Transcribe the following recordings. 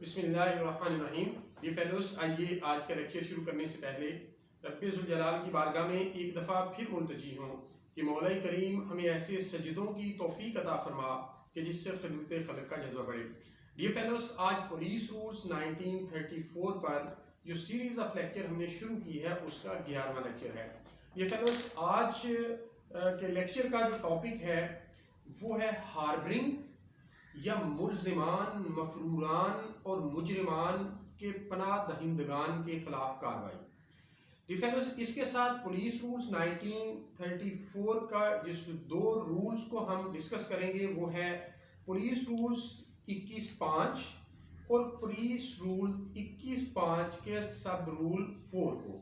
बिस्मिल्लाहिर्रहमानिर्रहीम। ये फेलोस, आइए आज का लेक्चर शुरू करने से पहले रब्बे ज़ुल जलाल की बारगाह में एक दफ़ा फिर मुल्तजी हूँ कि मौला करीम हमें ऐसे सजदों की तौफीक अता फरमा कि जिससे खिदमत खल्क का जज्बा बढ़े। डियर फेलोस, आज पुलिस रूल्स 1934 पर जो सीरीज़ ऑफ लेक्चर हमने शुरू की है उसका 11वां लेक्चर है। ये फेलोस, आज के लेक्चर का जो टॉपिक है वो है हार्बरिंग या मुल्जिमान, मफरूरान और मुजरिमान के पनाह दहिंदगान के खिलाफ कार्रवाई। डिफेंस इसके साथ पुलिस रूल्स 1934 का जिस दो रूल्स को हम डिस्कस करेंगे वो है पुलिस रूल्स 21(5) और पुलिस रूल 21(5) के सब रूल 4 को,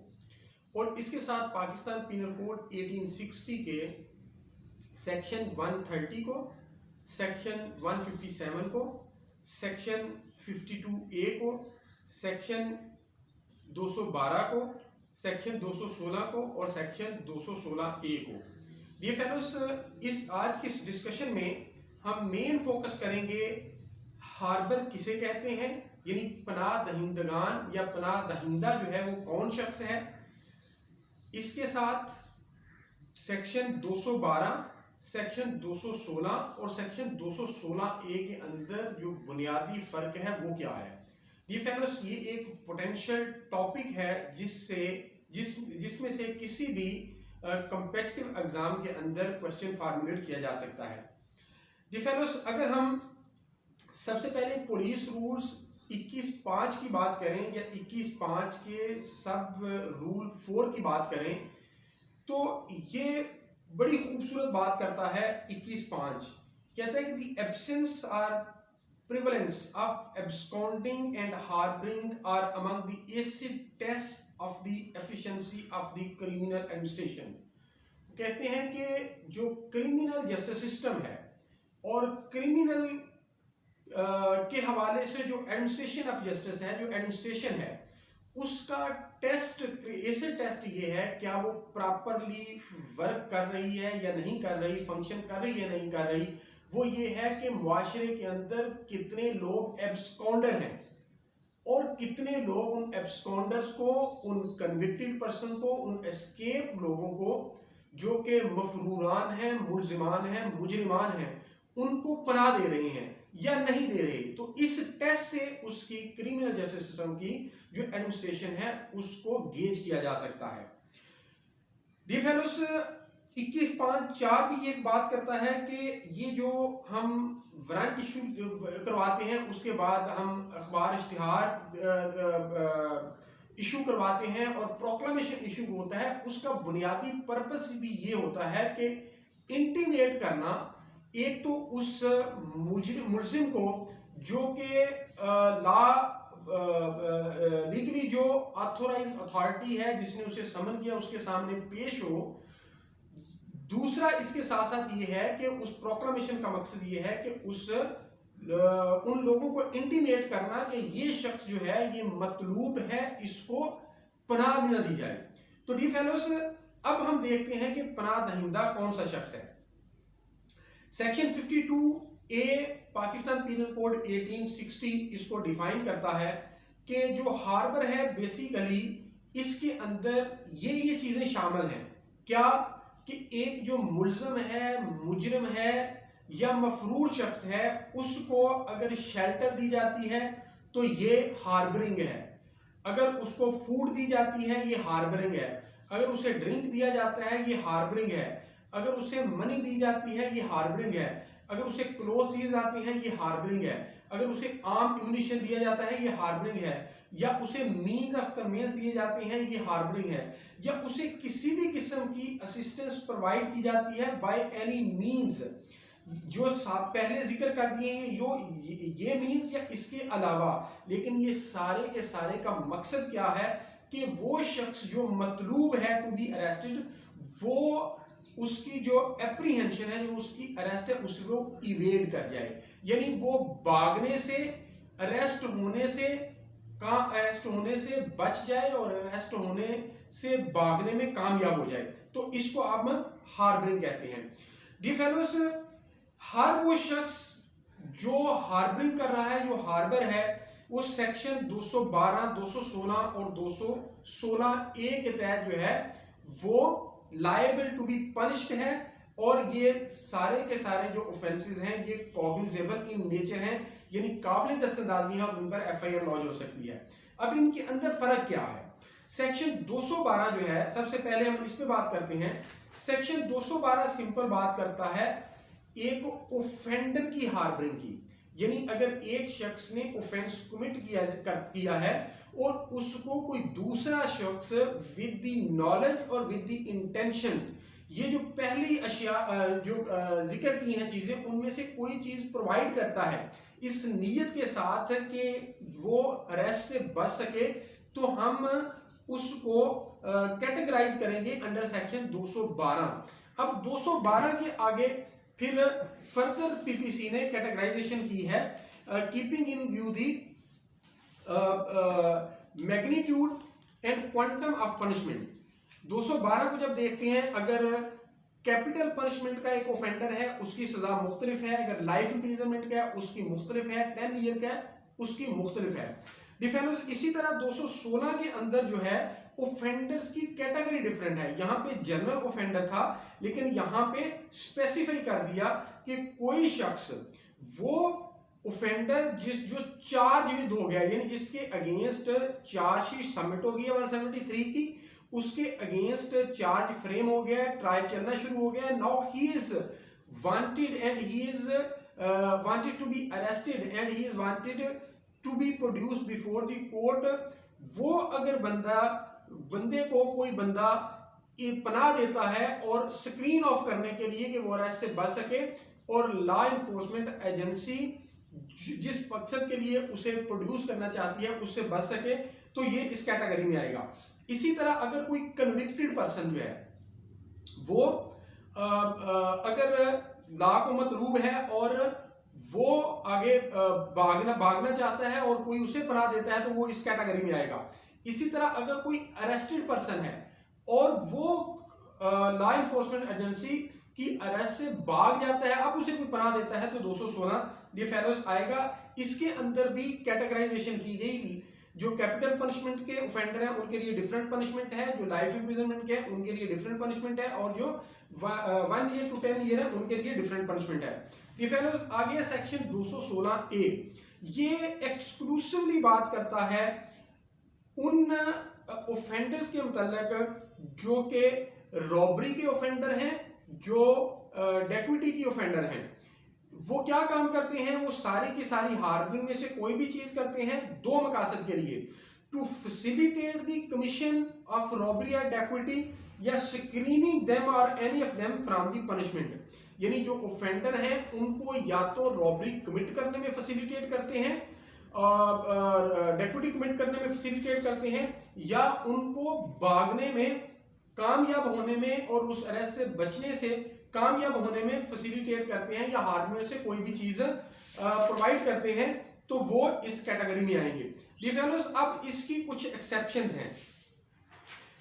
और इसके साथ पाकिस्तान पीनल कोड 1860 के सेक्शन 130 को, सेक्शन 157 को, सेक्शन 52A को, सेक्शन 212 को, सेक्शन 216 को और सेक्शन 216A को। ये फेलोस, इस आज की इस डिस्कशन में हम मेन फोकस करेंगे हार्बर किसे कहते हैं, यानी पनाह दहिंदगान या पनाह दहिंदा जो है वो कौन शख्स है। इसके साथ सेक्शन 212, सेक्शन 216 और सेक्शन 216A के अंदर जो बुनियादी फर्क है वो क्या है। ये फेलोस, ये एक पोटेंशियल टॉपिक है जिसमें से किसी भी कम्पिटिटिव एग्जाम के अंदर क्वेश्चन फार्मुलेट किया जा सकता है। ये फेलोस, अगर हम सबसे पहले पुलिस रूल्स 21(5) की बात करें या 21(5) के सब रूल 4 की बात करें तो ये बड़ी खूबसूरत बात करता है। 21(5) कहता है कि the absence or prevalence of absconding and harboring are among the acid tests of the efficiency of the criminal administration। कहते हैं कि जो क्रिमिनल जस्टिस सिस्टम है और क्रिमिनल के हवाले से जो एडमिनिस्ट्रेशन ऑफ जस्टिस है, जो एडमिनिस्ट्रेशन है, उसका टेस्ट, एसिड टेस्ट ये है क्या वो प्रॉपरली वर्क कर रही है या नहीं कर रही, फंक्शन कर रही है नहीं कर रही। वो ये है कि मुआशरे के अंदर कितने लोग एब्सकॉन्डर हैं और कितने लोग उन एब्सकॉन्डर्स को, उन कन्विक्टेड पर्सन को, उन एस्केप लोगों को जो कि मफरूरान हैं, मुल्जिमान हैं, मुजरिमान हैं, उनको पनाह दे रहे हैं या नहीं दे रहे। तो इस टेस्ट से उसकी क्रिमिनल जस्टिस सिस्टम की जो एडमिनिस्ट्रेशन है उसको गेज किया जा सकता है। डी फेलोस, 21(5)(4) भी ये बात करता है कि ये जो हम वारंट इशू करवाते हैं उसके बाद हम अखबार इश्तिहार इशू करवाते हैं और प्रोक्लेमेशन इशू होता है, उसका बुनियादी पर्पस भी ये होता है कि इंटीमेट करना एक तो उस मुल्जिम को जो कि लीगली जो ऑथोराइज अथॉरिटी है जिसने उसे समन किया उसके सामने पेश हो। दूसरा इसके साथ साथ ये है कि उस प्रोक्लेमेशन का मकसद ये है कि उन लोगों को इंटीमेट करना कि ये शख्स जो है ये मतलूब है, इसको पनाह न दी जाए। तो डी फेलोस, अब हम देखते हैं कि पनाह दहिंदा कौन सा शख्स है। Section 52A Pakistan penal code 1860 इसको डिफाइन करता है कि जो हार्बर है बेसिकली इसके अंदर ये चीजें शामिल हैं क्या कि एक जो मुल्ज़िम है, मुजरिम है या मफरूर शख्स है, उसको अगर शेल्टर दी जाती है तो ये हार्बरिंग है, अगर उसको फूड दी जाती है ये हार्बरिंग है, अगर उसे ड्रिंक दिया जाता है ये हार्बरिंग है, अगर उसे मनी दी जाती है ये हार्बरिंग है, अगर उसे क्लोथ दिए जाते हैं ये हार्बरिंग है, अगर उसे आर्म एम्युनिशन दिया जाता है ये हार्बरिंग है, या उसे मीन्स ऑफ कन्वेंस दिए जाते हैं ये हार्बरिंग है, या उसे किसी भी किस्म की असिस्टेंस प्रोवाइड की जाती है बाय एनी मीन्स जो पहले जिक्र कर दिए हैं ये मीन्स या इसके अलावा। लेकिन ये सारे के सारे का मकसद क्या है कि वो शख्स जो मतलूब है टू बी अरेस्टेड, वो उसकी जो एप्रीहेंशन है, जो उसकी अरेस्ट है, उसको इवेड कर जाए, यानी वो भागने से, अरेस्ट होने से बच जाए और अरेस्ट होने से भागने में कामयाब हो जाए। तो इसको आप हार्बरिंग कहते हैं। डी फेलोस, हर वो शख्स जो हार्बरिंग कर रहा है, जो हार्बर है, वो सेक्शन 212, 216 और 216A के तहत जो है वो लायबल टू बी पनिश्ड है, और ये सारे के सारे जो ऑफेंसेस हैं ये कॉग्निजेबल इन नेचर हैं, यानी काबिल दस्तंदाजी है और उन पर FIR लॉन्च हो सकती है। अब इनके अंदर फर्क क्या है? सेक्शन 212 जो है, सबसे पहले हम इस पे बात करते हैं। सेक्शन 212 सिंपल बात करता है एक ऑफेंडर की हार्बरिंग की, यानी अगर एक शख्स ने ऑफेंस कमिट किया है और उसको कोई दूसरा शख्स विद द नॉलेज और विद द इंटेंशन, ये जो पहली अशिया जो जिक्र की हैं चीजें, उनमें से कोई चीज प्रोवाइड करता है इस नीयत के साथ कि वो अरेस्ट से बच सके, तो हम उसको कैटेगराइज करेंगे अंडर सेक्शन 212। अब 212 के आगे फिर फर्दर PPC ने कैटेगराइजेशन की है keeping in view the magnitude and quantum of punishment. 212 को जब देखते हैं, अगर कैपिटल पनिशमेंट का एक ऑफेंडर है उसकी सजा मुख्तलिफ है, अगर लाइफ इंप्रिजनमेंट का है उसकी मुख्तलिफ है, 10 ईयर का है उसकी मुख्तलिफ है। डिफेंस इसी तरह 216 के अंदर जो है ऑफेंडर्स की कैटेगरी डिफरेंट है। यहाँ पे जनरल ऑफेंडर था, लेकिन यहाँ पे स्पेसिफाई कर दिया कि कोई शख्स वो ऑफेंडर जो चार्ज विद हो गया, यानी जिसके अगेंस्ट चार्जशीट सबमिट हो गई है 173 की, उसके अगेंस्ट चार्ज फ्रेम हो गया, ट्रायल चलना शुरू हो गया, now he is wanted and he is wanted to be arrested and he is wanted to be produced before the court. वो अगर बंदे को कोई बंदा पनाह देता है और स्क्रीन ऑफ करने के लिए कि वो अरेस्ट से बच सके, और लॉ इन्फोर्समेंट एजेंसी जिस मकसद के लिए उसे प्रोड्यूस करना चाहती है उससे बच सके, तो ये इस कैटेगरी में आएगा। इसी तरह अगर कोई कन्विक्टेड पर्सन जो है वो अगर लॉ को मतलूब है और वो आगे भागना चाहता है और कोई उसे पनाह देता है, तो वो इस कैटेगरी में आएगा। इसी तरह अगर कोई अरेस्टेड पर्सन है और वो लॉ इन्फोर्समेंट एजेंसी की अरेस्ट से भाग जाता है, अब उसे कोई पनाह देता है, तो 216 ये फेलोज आएगा। इसके अंदर भी कैटेगराइजेशन की गई, जो कैपिटल पनिशमेंट के ऑफेंडर हैं उनके लिए डिफरेंट पनिशमेंट है, जो लाइफ इंप्रिजनमेंट के हैं उनके लिए डिफरेंट पनिशमेंट है, और जो 1 ईयर टू 10 ईयर है उनके लिए डिफरेंट पनिशमेंट है। ये फेलोज आगे सेक्शन 216A, ये एक्सक्लूसिवली बात करता है उन ऑफेंडर्स के मुतल्लिक जो कि रॉबरी के ऑफेंडर हैं, जो डेक्विटी की ऑफेंडर हैं। वो क्या काम करते हैं? वो सारी की सारी हार्बरिंग में से कोई भी चीज करते हैं दो मकासद के लिए, to facilitate the commission of robbery या डेक्विटी, या screening them or any of them from the punishment. यानी जो ऑफेंडर हैं उनको या तो रॉबरी कमिट करने में फैसिलिटेट करते हैं, डेक्विटी कमिट करने में फैसिलिटेट करते हैं, या उनको भागने में कामयाब होने में और उस अरेस्ट से बचने से कामयाब होने में फैसिलिटेट करते हैं, या हार्डवेयर से कोई भी चीज प्रोवाइड करते हैं, तो वो इस कैटेगरी में आएंगे। फेलोज अब इसकी कुछ एक्सेप्शंस हैं।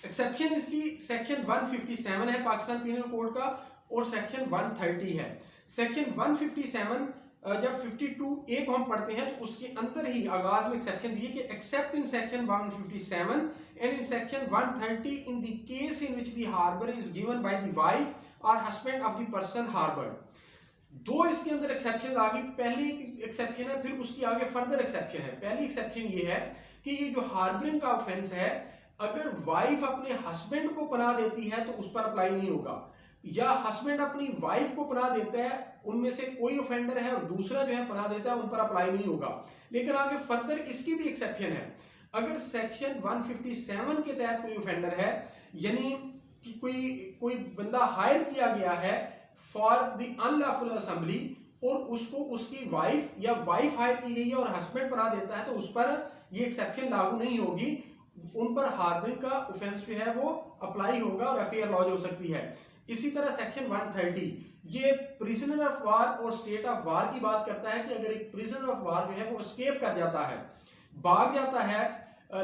एक्सेप्शन इसकी सेक्शन 157 है पाकिस्तान पीनल कोड का, और सेक्शन 130 है। सेक्शन 157 जब 52A को हम पढ़ते हैं तो उसके अंदर ही आगाज में एक्सेप्शन दिए कि except in section 157 and in section 130 in the case in which the harbour is given by the wife और husband of the person harbour. दो इसके अंदर एक्सेप्शन आ गई। पहली एक्सेप्शन है, फिर उसकी आगे फर्दर एक्सेप्शन है। पहली एक्सेप्शन ये है कि ये जो हार्बरिंग का ऑफेंस है, अगर वाइफ अपने हस्बैंड को पनाह देती है तो उस पर अप्लाई नहीं होगा, या हस्बैंड अपनी वाइफ को पनाह देता है, उनमें से कोई ऑफेंडर है और दूसरा जो है पनाह देता है, उन पर अप्लाई नहीं होगा। लेकिन आगे फर्दर इसकी भी एक्सेप्शन है। अगर सेक्शन 157 के तहत कोई ऑफेंडर है, यानी कि कोई बंदा हायर किया गया है फॉर द अनलॉफुल असेंबली, और उसको उसकी वाइफ या वाइफ हायर की गई है और हस्बैंड पनाह देता है, तो उस पर ये एक्सेप्शन लागू नहीं होगी। उन पर हार्बरिंग का ऑफेंस जो है वो अप्लाई होगा और FIR लॉन्च हो सकती है। इसी तरह सेक्शन 130 ये प्रिजनर ऑफ वार और स्टेट ऑफ वार की बात करता है कि अगर एक प्रिजनर ऑफ वार जो है वो एस्केप कर जाता है, भाग जाता है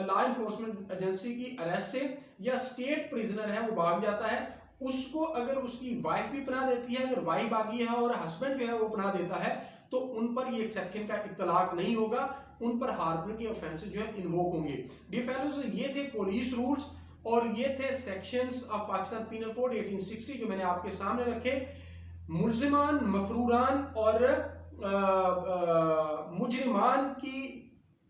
लॉ इन्फोर्समेंट एजेंसी की अरेस्ट से, या स्टेट प्रिजनर है वो भाग जाता है, उसको अगर उसकी वाइफ भी पनाह देती है, अगर वाइफ भागी है और हस्बैंड जो है वो पनाह देता है, तो उन पर ये एक्सेप्शन का इत्तलाक नहीं होगा। उन पर हार्बर के ऑफेंसेस जो है इन्वोक होंगे। डियर फेलोज, ये थे पुलिस रूल्स और ये थे sections of Pakistan penal code 1860 जो मैंने आपके सामने रखे। मुल्जिमान, मफरूरान और मुजरिमान की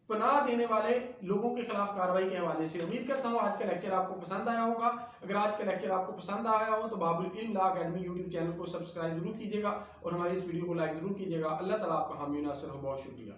पनाह देने वाले लोगों के खिलाफ कार्रवाई के हवाले से उम्मीद करता हूँ आज का लेक्चर आपको पसंद आया होगा। अगर आज का लेक्चर आपको पसंद आया हो तो बाबुल इल्म लॉ अकेडमी यूट्यूब चैनल को सब्सक्राइब जरूर कीजिएगा और हमारी इस वीडियो को लाइक जरूर कीजिएगा। अल्लाह ताला आपका हामी नासिर हो। बहुत शुक्रिया।